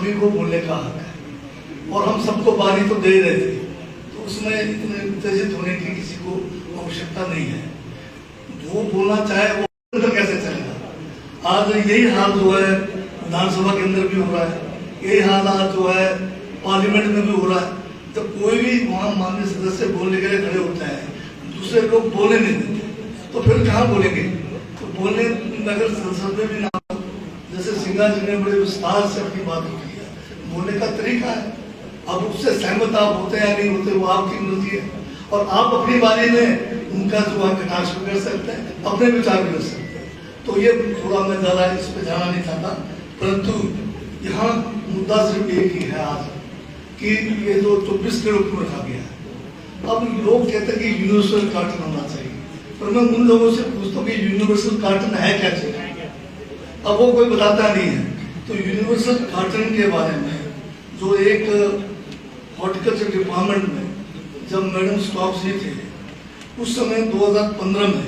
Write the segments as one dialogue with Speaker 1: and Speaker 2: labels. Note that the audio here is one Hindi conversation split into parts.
Speaker 1: सभी को बोलने का हक है, और हम सबको बारी तो दे रहे थे, तो उसमें इतने उत्तेजित होने की किसी को आवश्यकता नहीं है। जो बोलना चाहे वो तो कैसे चलेगा। आज यही हाल जो है विधानसभा के अंदर भी हो रहा है, यही हाल आज जो है पार्लियामेंट में भी हो रहा है। जब कोई भी वहाँ माननीय सदस्य बोलने के लिए खड़े होते हैं, दूसरे लोग बोलने नहीं देते, तो फिर कहाँ बोलेंगे। तो बोलने अगर संसद में भी ना, जैसे सिंघा जी ने बड़े विस्तार से अपनी बात की है, बोलने का तरीका है। अब उससे सहमत आप होते हैं या नहीं होते, वो आपकी मर्जी है, और आप अपनी बारी में उनका जो है कटाक्ष भी कर सकते हैं, अपने विचार भी कर सकते हैं। तो ये थोड़ा मैं ज्यादा इस पे जाना नहीं चाहता, परंतु यहाँ मुद्दा सिर्फ एक ही है आज कि ये जो 24 किलो क्यों रखा गया है। अब लोग कहते हैं कि यूनिवर्सल कार्टन होना चाहिए, पर मैं उन लोगों से पूछता हूँ कि यूनिवर्सल कार्टन है क्या चीज। अब वो कोई बताता नहीं है। तो यूनिवर्सल कार्टन के बारे में जो एक हॉर्टिकल्चर डिपार्टमेंट में जब मैडम स्टॉक्स जी थे, उस समय 2015 में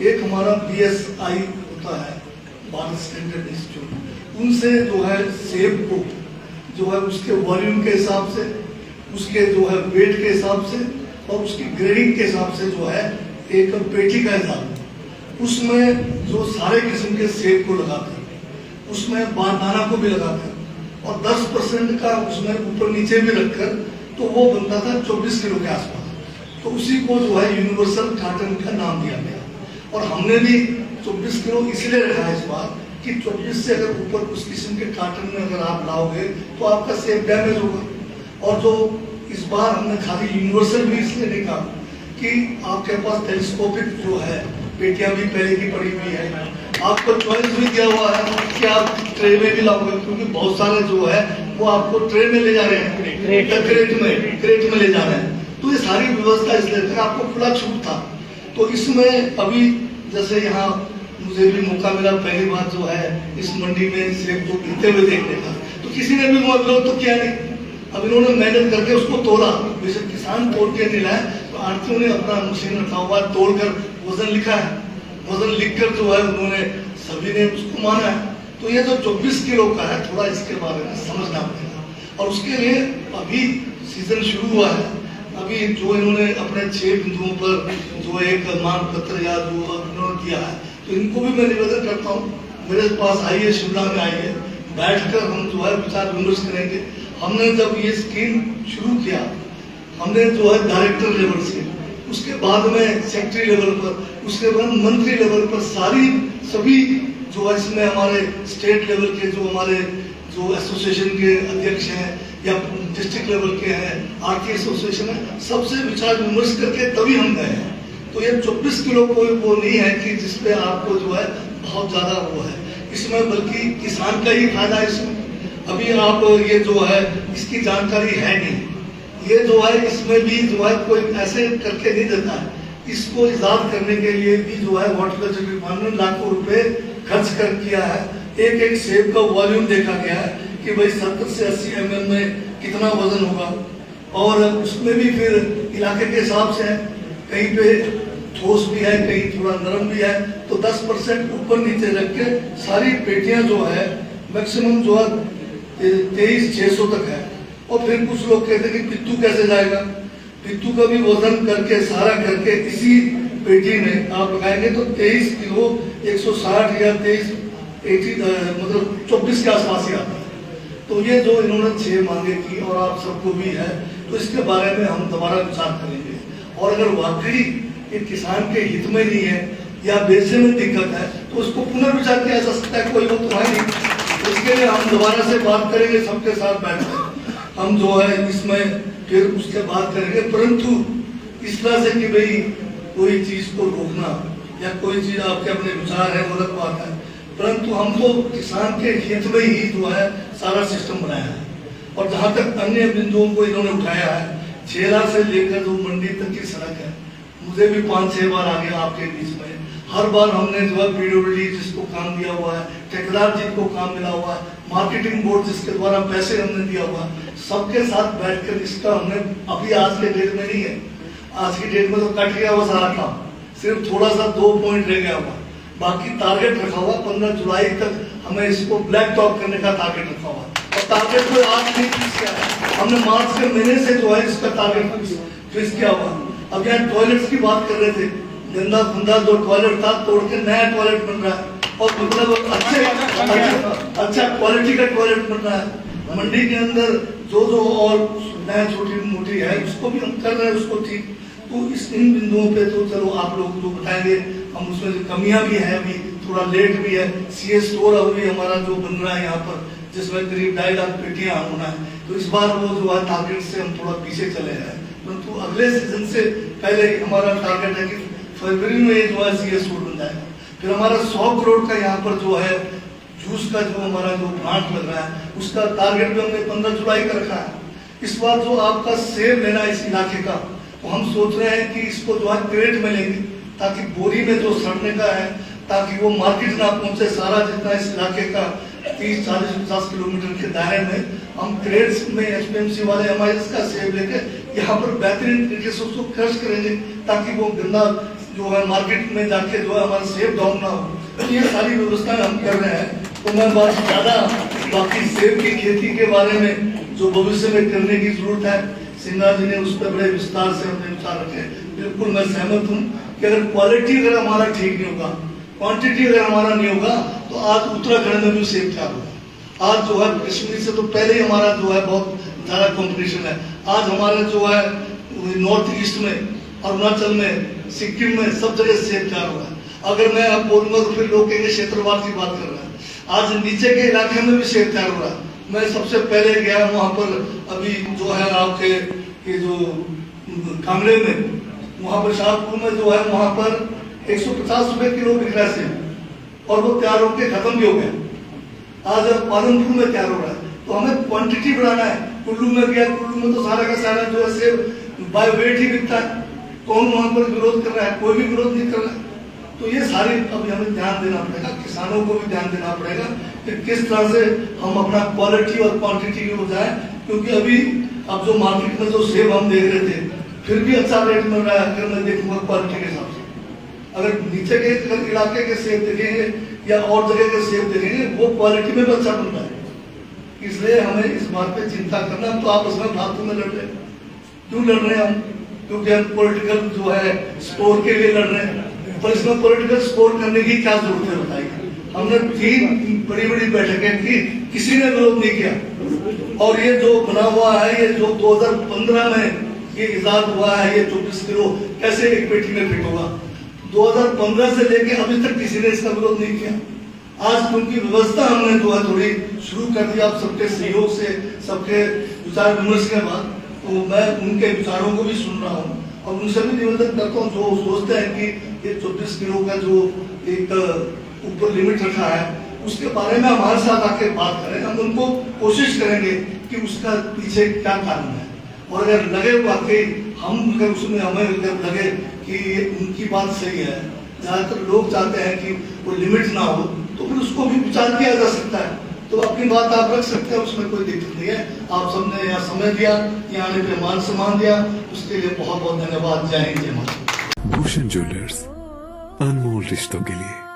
Speaker 1: एक हमारा BSI होता है, भारत स्टैंडर्ड इंस्टीट्यूट, उनसे जो है सेब को जो है उसके वॉल्यूम के हिसाब से, उसके जो है वेट के हिसाब से और उसकी ग्रेडिंग के हिसाब से जो है एक पेटी का हिसाब, उसमें जो सारे किस्म के सेब को लगाकर, उसमें बारदाना को भी लगाकर और 10% का उसमें ऊपर नीचे भी रखकर, तो वो बनता था 24 किलो के आसपास। तो उसी को जो है यूनिवर्सल कार्टन का नाम दिया गया, और हमने भी 24 किलो इसलिए रखा है इस बार कि 24 से अगर ऊपर उस किस्म के कार्टन में अगर आप लाओगे तो आपका सेब डैमेज होगा। और जो इस बार हमने खाली यूनिवर्सल भी इसलिए नहीं कहा कि आपके पास टेलीस्कोपिक जो है पेटियां भी पहले की पड़ी हुई है, आपको चॉइस भी दिया हुआ है कि आप ट्रे में भी लाओगे, क्योंकि बहुत सारे जो है वो आपको ट्रे में ले जा रहे हैं, क्रेट में ले जा रहे हैं। तो ये सारी व्यवस्था इसलिए आपको खुला छूट था। तो इसमें अभी जैसे यहाँ मुझे भी मौका मिला पहली बार जो है इस मंडी में सेब को गिरते हुए देखने का, तो किसी ने भी विरोध तो किया नहीं। अब इन्होंने मेहनत करके उसको तोड़ा, वैसे किसान तोड़ के नहीं लाए, तो आड़तियों ने अपना मशीन रखा हुआ तोड़कर वजन लिखा है, वजन लिखकर जो है उन्होंने सभी ने उसको माना है। तो ये जो 24 किलो का है, थोड़ा इसके बारे में समझना पड़ेगा, और उसके लिए अभी सीजन शुरू हुआ है। अभी जो इन्होंने अपने 6 बिंदुओं पर जो एक मांग पत्र या जो उन्होंने किया है, तो इनको भी मैं निवेदन करता हूँ, मेरे पास आइए, शिमला में आइए, बैठकर हम जो है विचार विमर्श करेंगे। हमने जब ये स्कीम शुरू किया, हमने जो है डायरेक्टर लेवल से, उसके बाद में सेक्रेटरी लेवल पर, उसके बाद मंत्री लेवल पर सभी जो है इसमें हमारे स्टेट लेवल के जो हमारे जो एसोसिएशन के अध्यक्ष हैं या डिस्ट्रिक्ट लेवल के हैं, आरती एसोसिएशन है, सबसे विचार विमर्श करके तभी हम गए हैं। तो ये 24 किलो कोई वो नहीं है कि जिसपे आपको जो है बहुत ज्यादा वो है इसमें, बल्कि किसान का ही फायदा है इसमें। अभी आप ये जो है इसकी जानकारी है नहीं, ये जो है इसमें भी जो है कोई ऐसे करके नहीं देता है। इसको इजाद करने के लिए भी जो है हॉर्टिकल्चर डिपार्टमेंट लाखों रुपए खर्च कर किया है। एक एक सेब का वॉल्यूम देखा गया है कि भाई 70 से 80 mm में कितना वजन होगा, और उसमें भी फिर इलाके के हिसाब से है, कहीं पे ठोस भी है, कहीं थोड़ा नरम भी है। तो 10% ऊपर नीचे रख के सारी पेटियां जो है मैक्सिमम जो है 23,600 तक है। और फिर कुछ लोग कहते हैं कि पित्तू कैसे जाएगा, पित्तू का भी वजन करके सारा करके इसी पेटी में आप लगाएंगे तो 23 किलो 160 या 23 मतलब 24 के आसपास ही आता है। तो ये जो इन्होंने 6 मांगे की और आप सबको भी है, तो इसके बारे में हम दोबारा विचार करेंगे। और अगर वाकई ये किसान के हित में नहीं है या बेचने में दिक्कत है, तो उसको पुनर्विचार किया जा सकता है, कोई वो तो है नहीं। इसके लिए हम दोबारा से बात करेंगे, सबके साथ बैठकर हम जो है इसमें फिर उसके बात करेंगे। परंतु इस तरह से कि भाई कोई चीज को रोकना या कोई चीज आपके अपने विचार है, गलत बात है, परंतु हम तो किसान के हित में ही जो है सारा सिस्टम बनाया है। और जहाँ तक अन्य बिंदुओं को इन्होंने उठाया है, छेला से लेकर जो मंडी तक की सड़क है, मुझे भी 5-6 बार आ गया आपके बीच में। हर बार हमने जो है PWD जिसको काम दिया हुआ है, ठेकेदार जी को काम मिला हुआ है, मार्केटिंग बोर्ड जिसके द्वारा पैसे हमने दिया हुआ है, सबके साथ बैठकर इसका हमने अभी आज के डेट में नहीं है, आज की डेट में तो कट गया हुआ सारा काम, सिर्फ थोड़ा सा 2 पॉइंट रह गया हुआ, बाकी टारगेट रखा हुआ 15 जुलाई तक हमें इसको ब्लैक टॉप करने का टारगेट रखा हुआ। टारगेट को आज नहीं फिक्स किया है, हमने मार्च के महीने से जो है इसका टारगेट फिक्स किया हुआ। अब यहाँ टॉयलेट्स की बात कर रहे थे, गंदा खुंदा जो टॉयलेट था तोड़ के नया टॉयलेट बन रहा है और मतलब अच्छा क्वालिटी का टॉयलेट बन रहा है। मंडी के अंदर जो और नया छोटी मोटी है उसको भी हम कर रहे हैं, उसको ठीक। तो इन बिंदुओं पे तो चलो आप लोग जो बताएंगे, हम उसमें जो कमियां भी है, अभी थोड़ा लेट भी है। सीए स्टोर अभी हमारा जो बन रहा है यहाँ पर, जिसमें करीब 2.5 लाख पेटियां होना है, तो इस बार वो जो है टारगेट से हम थोड़ा पीछे चले हैं, परंतु अगले सीजन से पहले हमारा टारगेट है कि फरवरी में जो है सीए स्टोर बन जाएगा। फिर हमारा 100 करोड़ का यहाँ पर जो है जूस का जो हमारा जो प्लांट लग रहा है, उसका टारगेट भी हमने 15 जुलाई का रखा है। इस बार जो आपका सेब लेना है इस इलाके का, तो हम सोच रहे हैं कि इसको जो है क्रेट में लेंगे, ताकि बोरी में जो सड़ने का है, ताकि वो मार्केट ना पहुंचे। सारा जितना इस इलाके का 30, 40, 50 किलोमीटर के दायरे में हम क्रेट्स में एचपीएमसी वाले हमारे इसका सेब लेके यहाँ पर बेहतरीन तरीके से उसको क्रश करेंगे, ताकि वो गंदा जो है मार्केट में जाके जो है हमारा सेब डाउन ना हो। तो ये सारी व्यवस्थाएं हम कर रहे हैं। तो मैं बात ज्यादा बाकी सेब की खेती के बारे में जो भविष्य में करने की जरूरत है, सिंघा जी ने उस पर बड़े विस्तार से अपने विचार रखे। बिल्कुल मैं सहमत हूँ कि अगर क्वालिटी अगर हमारा ठीक नहीं होगा, क्वांटिटी अगर हमारा नहीं होगा, तो आज उत्तराखंड में भी सेब क्या होगा। आज जो है कश्मीर से तो पहले ही हमारा जो है बहुत ज्यादा कंपटीशन है। आज हमारे जो है नॉर्थ ईस्ट में, अरुणाचल में, सिक्किम में, सब जगह सेब तैयार हुआ है। अगर मैं अब बोलूंगा तो फिर लोग कहेंगे क्षेत्रवाद की बात कर रहा है। आज नीचे के इलाके में भी सेब तैयार हो रहा है। मैं सबसे पहले गया वहां पर, अभी जो है आपके ये जो कांगड़े में, वहां पर शाहपुर में जो है वहां पर 150 रुपए किलो बिक रहा है सेब, और वो तैयार होकर खत्म भी हो गया। आज पालनपुर में तैयार हो रहा है। तो हमें क्वांटिटी बढ़ाना है। कुल्लू में गया, कुल्लू में तो सारा का सारा जो है सेब बाय वेट ही बिकता है। कौन वहां पर विरोध कर रहा है? कोई भी विरोध नहीं कर रहा है। तो ये सारी अभी हमें ध्यान देना पड़ेगा, किसानों को भी ध्यान देना पड़ेगा कि किस तरह से हम अपना क्वालिटी और क्वांटिटी की बजाय, क्योंकि अभी अब जो मार्केट में जो सेब हम देख रहे थे, फिर भी अच्छा रेट मिल रहा है। अगर मैं देखूंगा क्वालिटी के हिसाब से, अगर नीचे के इलाके के सेब देखेंगे या और जगह के सेब देखेंगे, वो क्वालिटी में भी अच्छा मिल रहा है। इसलिए हमें इस बात पे चिंता करना। तो आप उसमें फालतू में लड़ रहे हैं, क्यों लड़ रहे हैं हम? क्योंकि हम पॉलिटिकल जो है स्कोर के लिए लड़ रहे हैं। पर इसमें पॉलिटिकल स्कोर करने की क्या जरूरत है बताइए? हमने 3 बड़ी बैठकें की, किसी ने विरोध नहीं किया। और ये जो बना हुआ है, ये जो 2015 में ये इजाद हुआ है, ये 24 किलो कैसे एक पेटी में फिट होगा? 2015 से लेके अभी तक किसी ने इसका विरोध नहीं किया। आज क्योंकि व्यवस्था हमने जो है थोड़ी शुरू कर दी, आप सबके सहयोग से, सबके विचार विमर्श के बाद, तो मैं उनके विचारों को भी सुन रहा हूँ और उनसे भी निवेदन करता हूँ जो सोचते हैं कि ये 24 किलो का जो एक ऊपर लिमिट रखा है, उसके बारे में हमारे साथ आके बात करें। हम उनको कोशिश करेंगे कि उसका पीछे क्या कारण है, और अगर लगे वाकई हम अगर उसमें हमें अगर लगे कि उनकी बात सही है, ज्यादातर लोग चाहते हैं कि वो लिमिट ना हो, तो फिर उसको भी विचार किया जा सकता है। तो अपनी बात आप रख सकते हैं, उसमें कोई दिक्कत नहीं है। आप सबने यहाँ समय दिया, यहाँ आने पे मान सम्मान दिया, उसके लिए बहुत बहुत धन्यवाद। जय हिंद, जय माता।
Speaker 2: भूषण ज्वेलर्स, अनमोल रिश्तों के लिए।